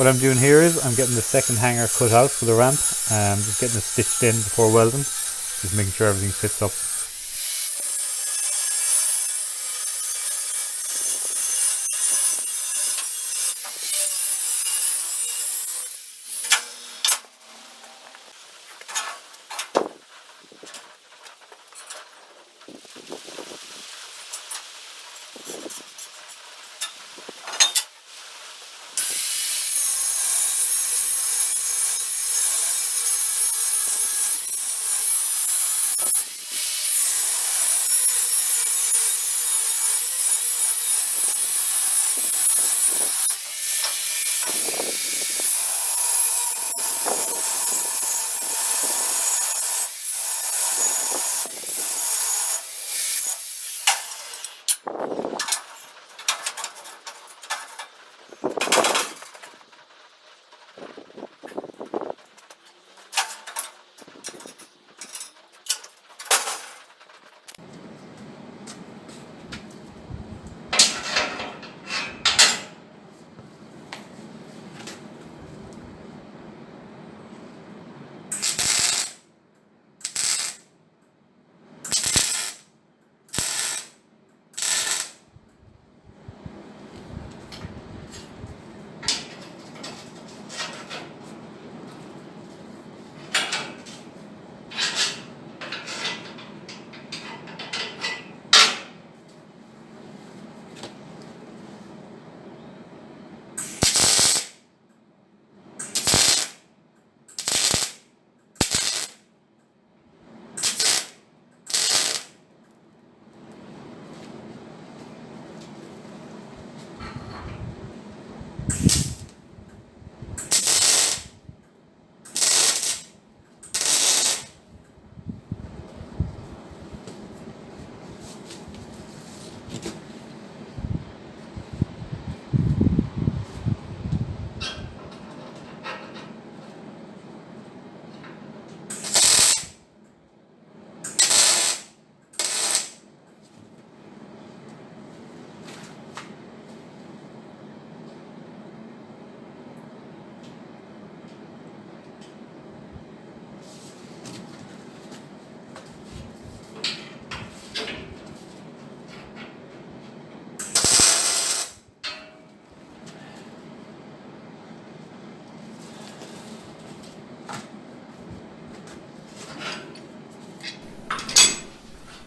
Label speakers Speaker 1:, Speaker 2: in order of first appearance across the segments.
Speaker 1: What I'm doing here is I'm getting the second hanger cut out for the ramp. Just getting it stitched in before welding. Just making sure everything fits up.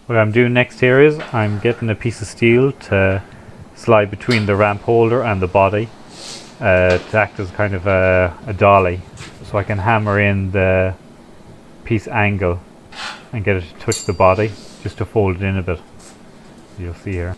Speaker 1: What I'm doing next here is I'm getting a piece of steel to slide between the ramp holder and the body to act as kind of a dolly, so I can hammer in the piece angle and get it to touch the body, just to fold it in a bit. You'll see here.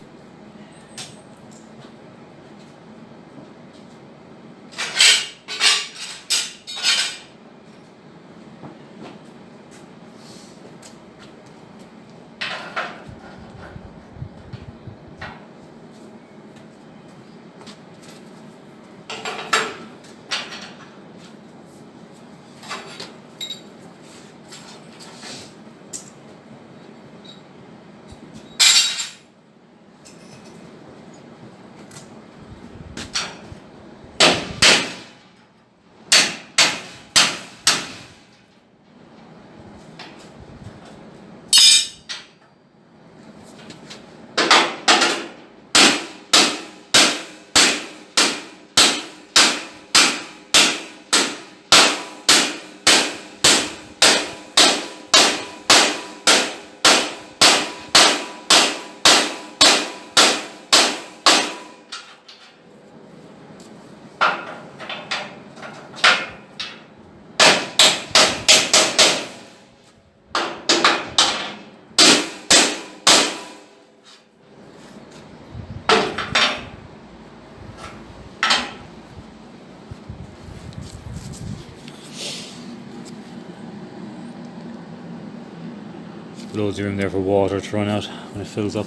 Speaker 1: Loads of room there for water to run out when it fills up.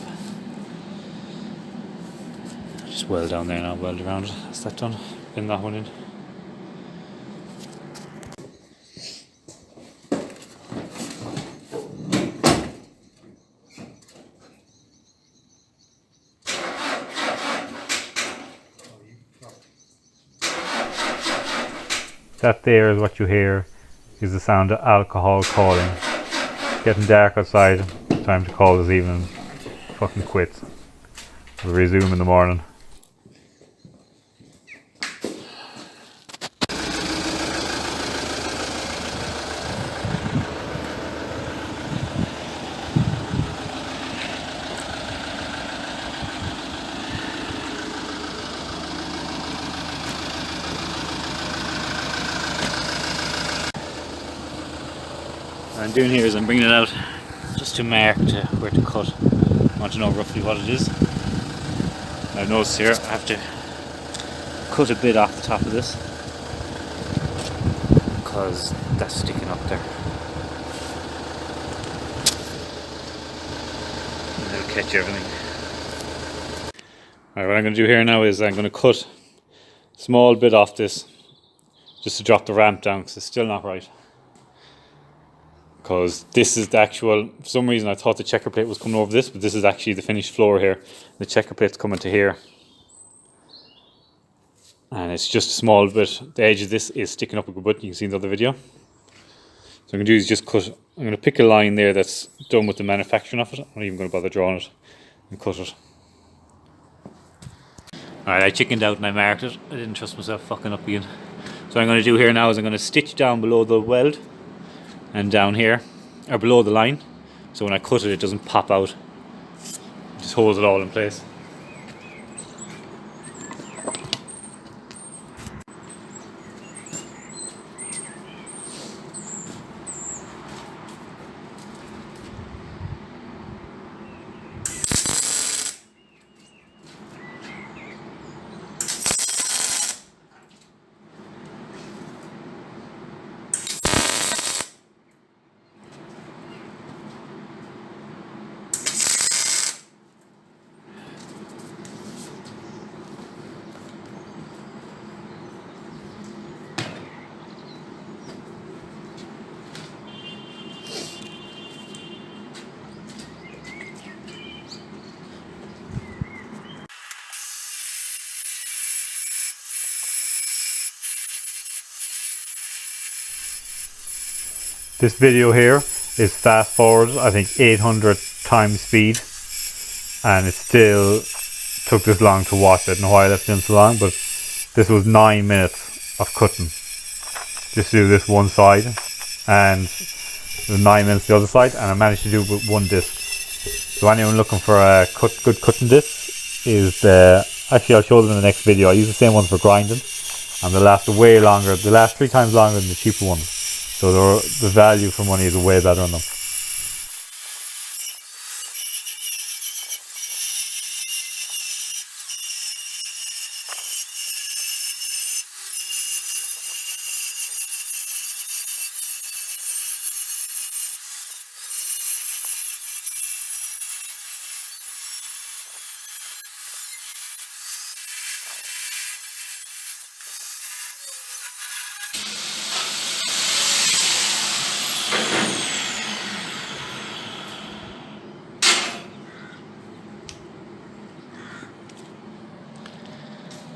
Speaker 1: Just weld down there now, weld around it. That's that done. Pin that one in. That there is what you hear, is the sound of alcohol calling. It's getting dark outside. Time to call this evening. Fucking quits. We'll resume in the morning. What I'm doing here is I'm bringing it out just to mark where to cut. I want to know roughly what it is. I've noticed here I have to cut a bit off the top of this because that's sticking up there. And it'll catch everything. Alright, what I'm going to do here now is I'm going to cut a small bit off this just to drop the ramp down because it's still not right. Because this is the actual, for some reason I thought the checker plate was coming over this, but this is actually the finished floor here. The checker plate's coming to here. And it's just a small bit, the edge of this is sticking up a good bit, you can see in the other video. So what I'm going to do is just cut, I'm going to pick a line there that's done with the manufacturing of it. I'm not even going to bother drawing it and cut it. Alright, I chickened out and I marked it. I didn't trust myself fucking up again. So what I'm going to do here now is I'm going to stitch down below the weld and down here, or below the line, so when I cut it, it doesn't pop out. It just holds it all in place. This video here is fast forward, I think 800 times speed, and it still took this long to watch. I don't know why I left it in so long, but this was 9 minutes of cutting. Just do this one side, and it was 9 minutes the other side, and I managed to do it with one disc. So anyone looking for a good cutting disc is actually I'll show them in the next video. I use the same ones for grinding, and they last way longer. They last 3 times longer than the cheaper ones. So the value for money is way better on them.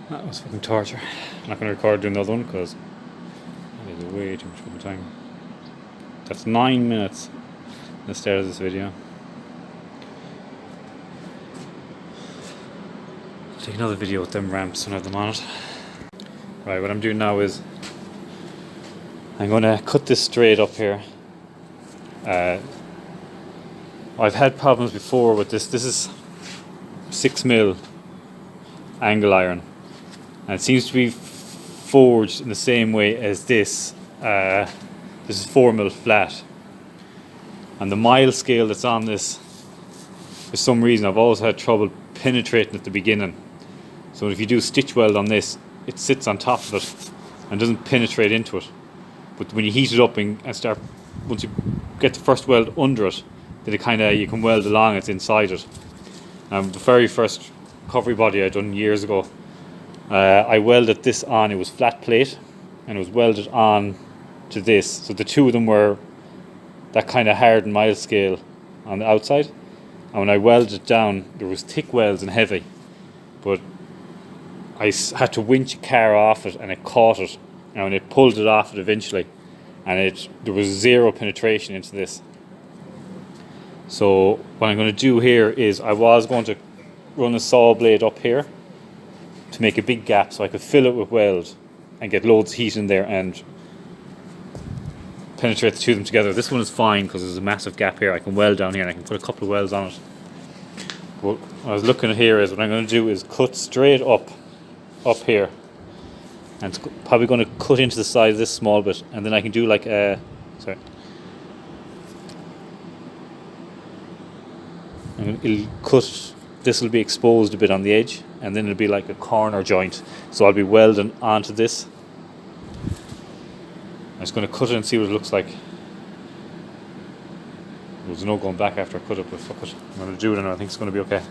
Speaker 1: That was fucking torture. I'm not going to record doing another one because it is way too much fucking time. That's 9 minutes at the start of this video. I'll take another video with them ramps when I have them on it. Right, what I'm doing now is I'm going to cut this straight up here. I've had problems before with this. This is 6mm angle iron. And it seems to be forged in the same way as this. This is 4mm flat. And the mile scale that's on this, for some reason, I've always had trouble penetrating at the beginning. So if you do stitch weld on this, it sits on top of it and doesn't penetrate into it. But when you heat it up and start, once you get the first weld under it, then you can weld along it's inside it. The very first recovery body I done years ago, I welded this on. It was flat plate and it was welded on to this, so the two of them were that kind of hard and mile scale on the outside, and when I welded it down there was thick welds and heavy, but I had to winch a car off it and it caught it and when it pulled it off it eventually, and there was zero penetration into this. So what I'm going to do here is I was going to run a saw blade up here to make a big gap so I could fill it with weld and get loads of heat in there and penetrate the two of them together. This one is fine because there's a massive gap here. I can weld down here and I can put a couple of welds on it. What I was looking at here is what I'm going to do is cut straight up here, and it's probably going to cut into the side of this small bit, and then I can do like a it'll cut. This will be exposed a bit on the edge, and then it'll be like a corner joint. So I'll be welding onto this. I'm just going to cut it and see what it looks like. There's no going back after I cut it, but fuck it. I'm going to do it and I think it's going to be okay.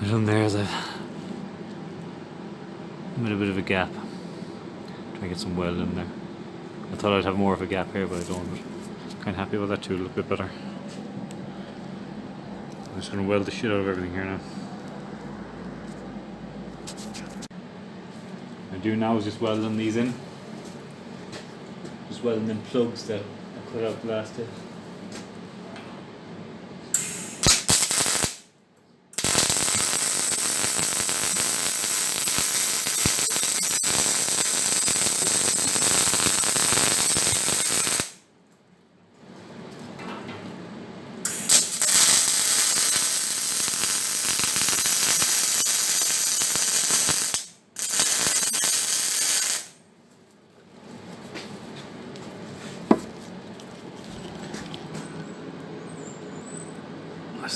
Speaker 1: Done there is I've made a bit of a gap. Try to get some weld in there. I thought I'd have more of a gap here, but I don't. But I'm kind of happy with that too. It'll look a bit better. I'm just going to weld the shit out of everything here now. What I do now is just welding these in. Just welding in plugs that I cut out the last day.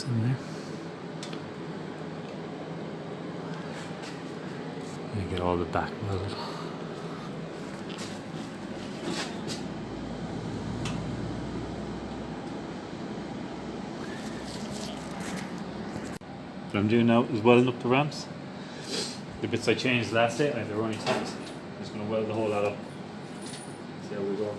Speaker 1: In there. And get all the back welded. What I'm doing now is welding up the ramps. The bits I changed last day, they're only tacked. I'm just going to weld the whole lot up. See how we go.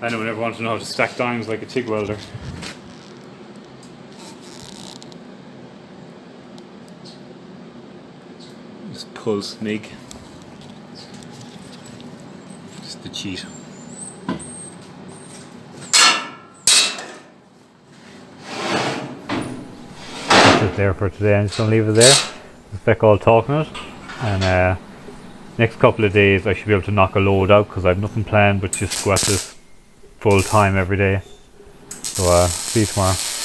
Speaker 1: Anyone ever want to know how to stack dimes like a TIG welder? Just pull MIG. Just the cheat. That's it there for today. I'm just going to leave it there. Just back all talking it. And next couple of days I should be able to knock a load out because I have nothing planned but just go at this full time every day. So see you tomorrow.